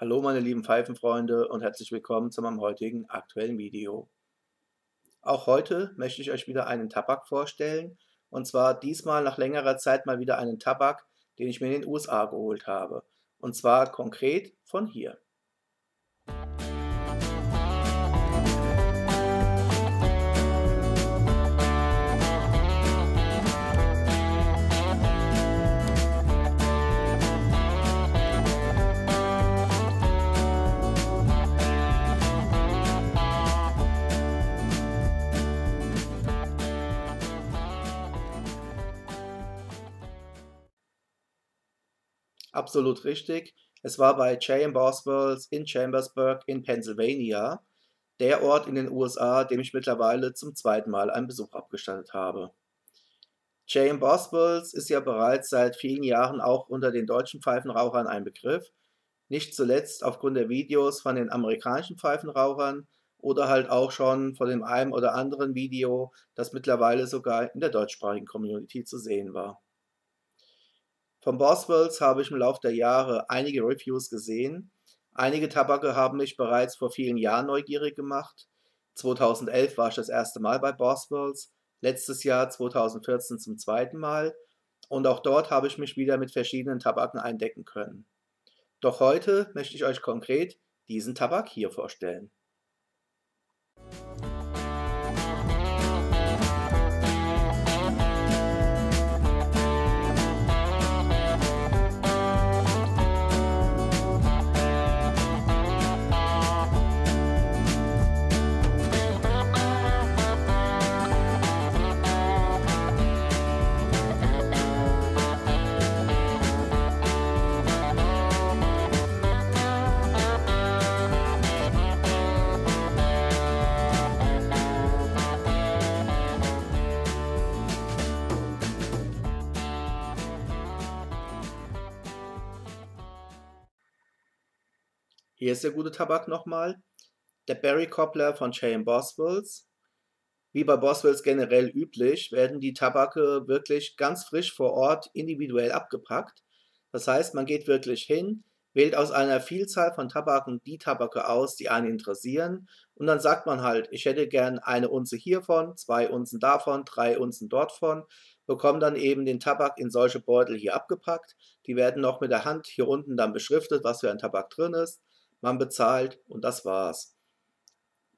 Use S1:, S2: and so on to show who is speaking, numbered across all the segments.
S1: Hallo meine lieben Pfeifenfreunde und herzlich willkommen zu meinem heutigen aktuellen Video. Auch heute möchte ich euch wieder einen Tabak vorstellen, und zwar diesmal nach längerer Zeit mal wieder einen Tabak, den ich mir in den USA geholt habe. Und zwar konkret von hier. Absolut richtig. Es war bei J.M. Boswells in Chambersburg in Pennsylvania, der Ort in den USA, dem ich mittlerweile zum zweiten Mal einen Besuch abgestattet habe. J.M. Boswells ist ja bereits seit vielen Jahren auch unter den deutschen Pfeifenrauchern ein Begriff, nicht zuletzt aufgrund der Videos von den amerikanischen Pfeifenrauchern oder halt auch schon von dem einen oder anderen Video, das mittlerweile sogar in der deutschsprachigen Community zu sehen war. Von Boswells habe ich im Laufe der Jahre einige Reviews gesehen. Einige Tabake haben mich bereits vor vielen Jahren neugierig gemacht. 2011 war ich das erste Mal bei Boswells, letztes Jahr 2014 zum zweiten Mal, und auch dort habe ich mich wieder mit verschiedenen Tabaken eindecken können. Doch heute möchte ich euch konkret diesen Tabak hier vorstellen. Hier ist der gute Tabak nochmal, der Berry Cobbler von J.M. Boswells. Wie bei Boswells generell üblich, werden die Tabake wirklich ganz frisch vor Ort individuell abgepackt. Das heißt, man geht wirklich hin, wählt aus einer Vielzahl von Tabaken die Tabake aus, die einen interessieren, und dann sagt man halt, ich hätte gern eine Unze hiervon, 2 Unzen davon, 3 Unzen dort von, bekommt dann eben den Tabak in solche Beutel hier abgepackt. Die werden noch mit der Hand hier unten dann beschriftet, was für ein Tabak drin ist. Man bezahlt und das war's.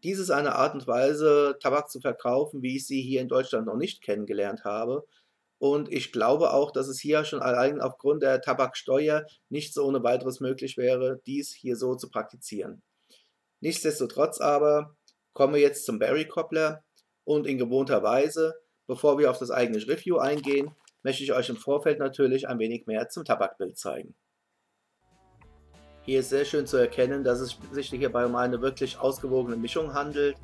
S1: Dies ist eine Art und Weise, Tabak zu verkaufen, wie ich sie hier in Deutschland noch nicht kennengelernt habe. Und ich glaube auch, dass es hier schon allein aufgrund der Tabaksteuer nicht so ohne weiteres möglich wäre, dies hier so zu praktizieren. Nichtsdestotrotz aber kommen wir jetzt zum Berry Cobbler, und in gewohnter Weise, bevor wir auf das eigentliche Review eingehen, möchte ich euch im Vorfeld natürlich ein wenig mehr zum Tabakbild zeigen. Hier ist sehr schön zu erkennen, dass es sich hierbei um eine wirklich ausgewogene Mischung handelt,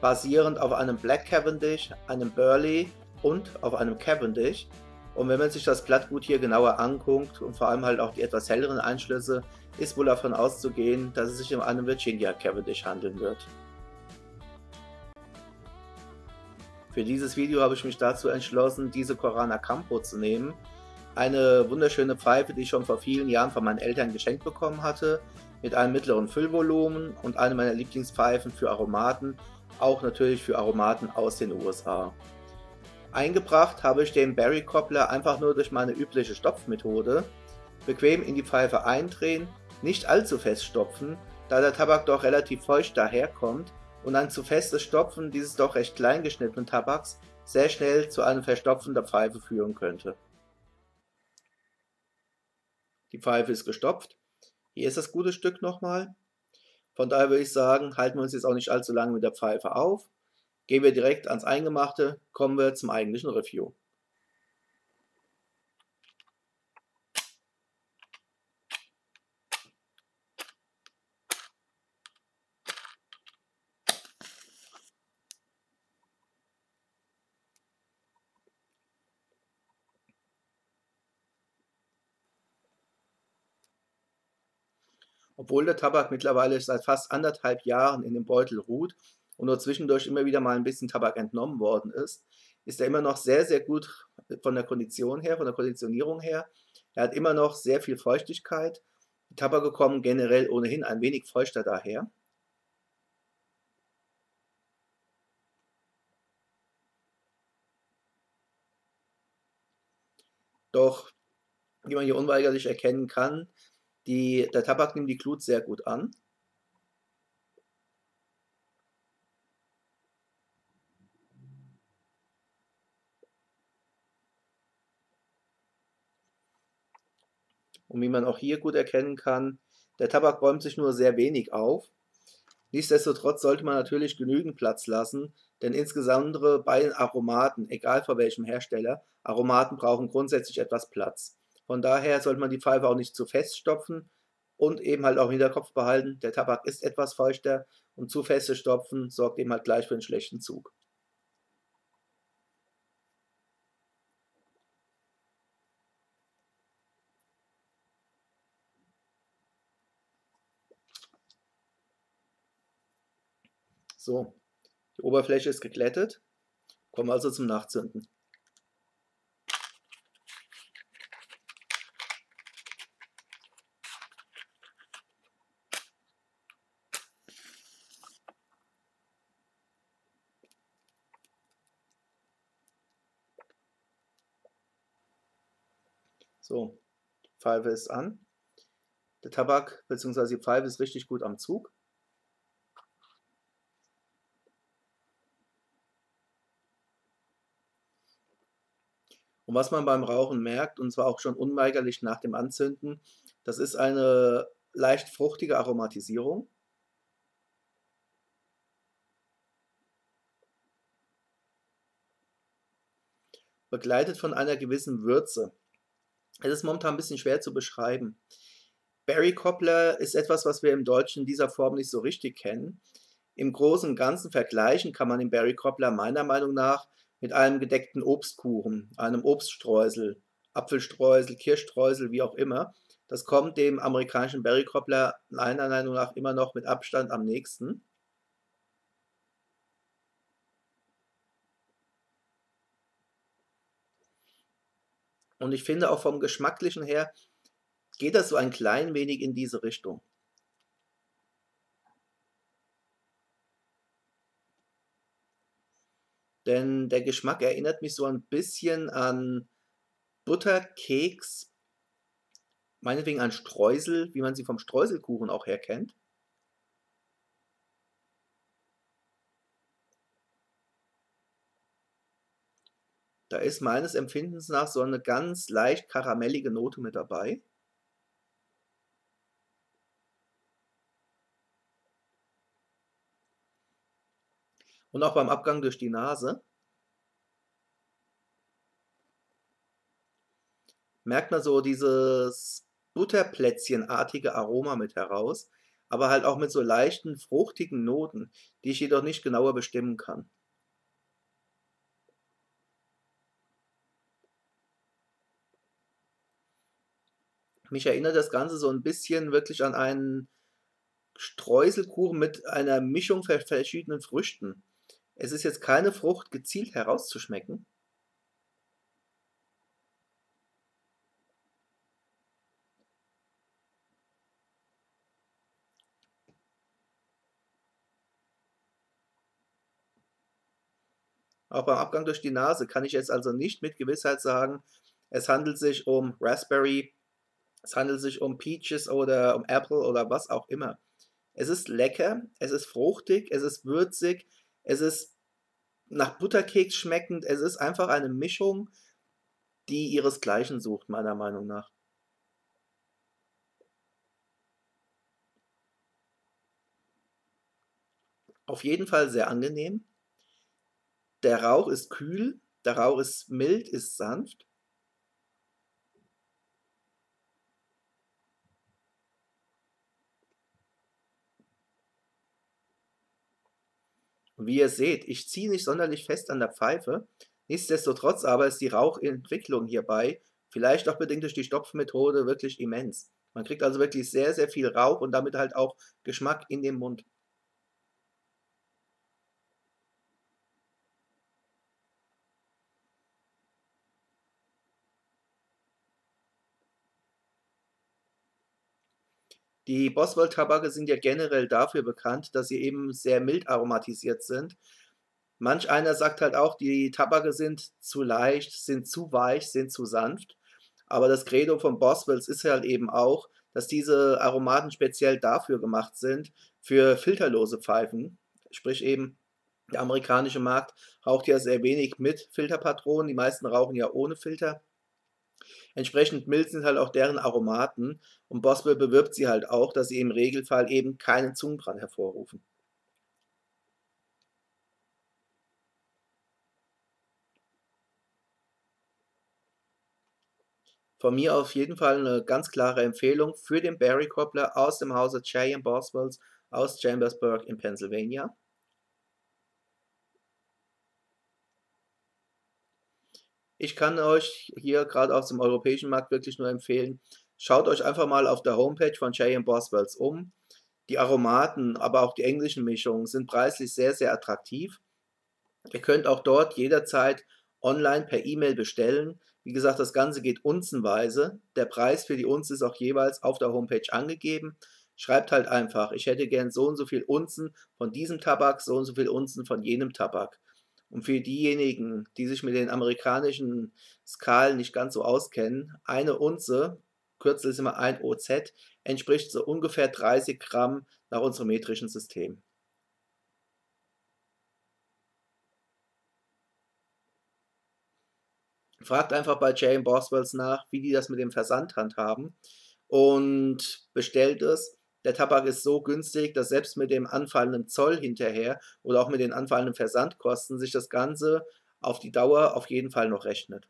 S1: basierend auf einem Black Cavendish, einem Burley und auf einem Cavendish. Und wenn man sich das Blattgut hier genauer anguckt und vor allem halt auch die etwas helleren Einschlüsse, ist wohl davon auszugehen, dass es sich um einen Virginia Cavendish handeln wird. Für dieses Video habe ich mich dazu entschlossen, diese Corona Campo zu nehmen. Eine wunderschöne Pfeife, die ich schon vor vielen Jahren von meinen Eltern geschenkt bekommen hatte, mit einem mittleren Füllvolumen und eine meiner Lieblingspfeifen für Aromaten, auch natürlich für Aromaten aus den USA. Eingebracht habe ich den Berry Cobbler einfach nur durch meine übliche Stopfmethode. Bequem in die Pfeife eindrehen, nicht allzu fest stopfen, da der Tabak doch relativ feucht daherkommt und ein zu festes Stopfen dieses doch recht klein geschnittenen Tabaks sehr schnell zu einem Verstopfen der Pfeife führen könnte. Die Pfeife ist gestopft. Hier ist das gute Stück nochmal. Von daher würde ich sagen, halten wir uns jetzt auch nicht allzu lange mit der Pfeife auf. Gehen wir direkt ans Eingemachte, kommen wir zum eigentlichen Review. Obwohl der Tabak mittlerweile seit fast 1,5 Jahren in dem Beutel ruht und nur zwischendurch immer wieder mal ein bisschen Tabak entnommen worden ist, ist er immer noch sehr, sehr gut von der Kondition her, von der Konditionierung her. Er hat immer noch sehr viel Feuchtigkeit Die Tabake kommen generell ohnehin ein wenig feuchter daher. Doch, wie man hier unweigerlich erkennen kann, der Tabak nimmt die Glut sehr gut an. Und wie man auch hier gut erkennen kann, der Tabak bäumt sich nur sehr wenig auf. Nichtsdestotrotz sollte man natürlich genügend Platz lassen, denn insbesondere bei den Aromaten, egal von welchem Hersteller, Aromaten brauchen grundsätzlich etwas Platz. Von daher sollte man die Pfeife auch nicht zu fest stopfen und eben halt auch im Hinterkopf behalten, der Tabak ist etwas feuchter und zu festes Stopfen sorgt eben halt gleich für einen schlechten Zug. So, die Oberfläche ist geglättet, kommen wir also zum Nachzünden. So, die Pfeife ist an. Der Tabak bzw. die Pfeife ist richtig gut am Zug. Und was man beim Rauchen merkt, und zwar auch schon unweigerlich nach dem Anzünden, das ist eine leicht fruchtige Aromatisierung. Begleitet von einer gewissen Würze. Es ist momentan ein bisschen schwer zu beschreiben. Berry Cobbler ist etwas, was wir im Deutschen in dieser Form nicht so richtig kennen. Im Großen und Ganzen vergleichen kann man den Berry Cobbler meiner Meinung nach mit einem gedeckten Obstkuchen, einem Obststreusel, Apfelstreusel, Kirschstreusel, wie auch immer. Das kommt dem amerikanischen Berry Cobbler meiner Meinung nach immer noch mit Abstand am nächsten. Und ich finde auch vom Geschmacklichen her geht das so ein klein wenig in diese Richtung. Denn der Geschmack erinnert mich so ein bisschen an Butterkeks, meinetwegen an Streusel, wie man sie vom Streuselkuchen auch her kennt. Da ist meines Empfindens nach so eine ganz leicht karamellige Note mit dabei. Und auch beim Abgang durch die Nase merkt man so dieses Butterplätzchenartige Aroma mit heraus, aber halt auch mit so leichten, fruchtigen Noten, die ich jedoch nicht genauer bestimmen kann. Mich erinnert das Ganze so ein bisschen wirklich an einen Streuselkuchen mit einer Mischung von verschiedenen Früchten. Es ist jetzt keine Frucht gezielt herauszuschmecken. Auch beim Abgang durch die Nase kann ich jetzt also nicht mit Gewissheit sagen, es handelt sich um Raspberry, es handelt sich um Peaches oder um Apple oder was auch immer. Es ist lecker, es ist fruchtig, es ist würzig, es ist nach Butterkeks schmeckend, es ist einfach eine Mischung, die ihresgleichen sucht, meiner Meinung nach. Auf jeden Fall sehr angenehm. Der Rauch ist kühl, der Rauch ist mild, ist sanft. Und wie ihr seht, ich ziehe nicht sonderlich fest an der Pfeife. Nichtsdestotrotz aber ist die Rauchentwicklung hierbei, vielleicht auch bedingt durch die Stopfmethode, wirklich immens. Man kriegt also wirklich sehr, sehr viel Rauch und damit halt auch Geschmack in den Mund. Die Boswell-Tabake sind ja generell dafür bekannt, dass sie eben sehr mild aromatisiert sind. Manch einer sagt halt auch, die Tabake sind zu leicht, sind zu weich, sind zu sanft. Aber das Credo von Boswells ist halt eben auch, dass diese Aromaten speziell dafür gemacht sind, für filterlose Pfeifen. Sprich eben, der amerikanische Markt raucht ja sehr wenig mit Filterpatronen. Die meisten rauchen ja ohne Filter. Entsprechend mild sind halt auch deren Aromaten. Und Boswell bewirbt sie halt auch, dass sie im Regelfall eben keinen Zungenbrand hervorrufen. Von mir auf jeden Fall eine ganz klare Empfehlung für den Barry Cobbler aus dem Hause J. Boswells aus Chambersburg in Pennsylvania. Ich kann euch hier gerade aus dem europäischen Markt wirklich nur empfehlen, schaut euch einfach mal auf der Homepage von J. Boswells um. Die Aromaten, aber auch die englischen Mischungen sind preislich sehr, sehr attraktiv. Ihr könnt auch dort jederzeit online per E-Mail bestellen. Wie gesagt, das Ganze geht unzenweise. Der Preis für die Unze ist auch jeweils auf der Homepage angegeben. Schreibt halt einfach, ich hätte gern so und so viel Unzen von diesem Tabak, so und so viel Unzen von jenem Tabak. Und für diejenigen, die sich mit den amerikanischen Skalen nicht ganz so auskennen, eine Unze, Kürzel ist immer ein OZ, entspricht so ungefähr 30 Gramm nach unserem metrischen System. Fragt einfach bei J. Boswells nach, wie die das mit dem Versand handhaben und bestellt es. Der Tabak ist so günstig, dass selbst mit dem anfallenden Zoll hinterher oder auch mit den anfallenden Versandkosten sich das Ganze auf die Dauer auf jeden Fall noch rechnet.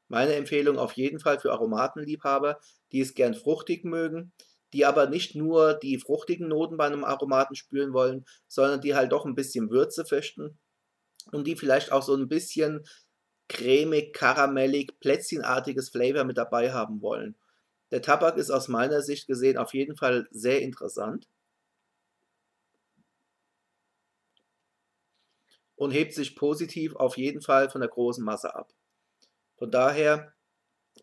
S1: Meine Empfehlung auf jeden Fall für Aromatenliebhaber, die es gern fruchtig mögen, die aber nicht nur die fruchtigen Noten bei einem Aromaten spüren wollen, sondern die halt doch ein bisschen Würze möchten und die vielleicht auch so ein bisschen cremig, karamellig, plätzchenartiges Flavor mit dabei haben wollen. Der Tabak ist aus meiner Sicht gesehen auf jeden Fall sehr interessant und hebt sich positiv auf jeden Fall von der großen Masse ab. Von daher,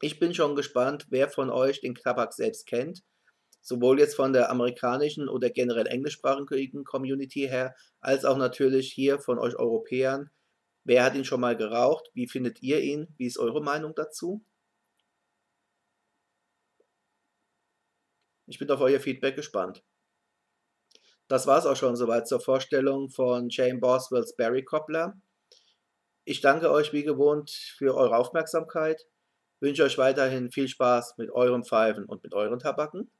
S1: ich bin schon gespannt, wer von euch den Tabak selbst kennt, sowohl jetzt von der amerikanischen oder generell englischsprachigen Community her, als auch natürlich hier von euch Europäern. Wer hat ihn schon mal geraucht? Wie findet ihr ihn? Wie ist eure Meinung dazu? Ich bin auf euer Feedback gespannt. Das war es auch schon soweit zur Vorstellung von Jane Boswells Barry Cobbler. Ich danke euch wie gewohnt für eure Aufmerksamkeit, wünsche euch weiterhin viel Spaß mit euren Pfeifen und mit euren Tabaken.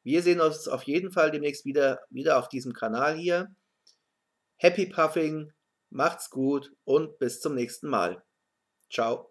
S1: Wir sehen uns auf jeden Fall demnächst wieder auf diesem Kanal hier. Happy Puffing, macht's gut und bis zum nächsten Mal. Ciao.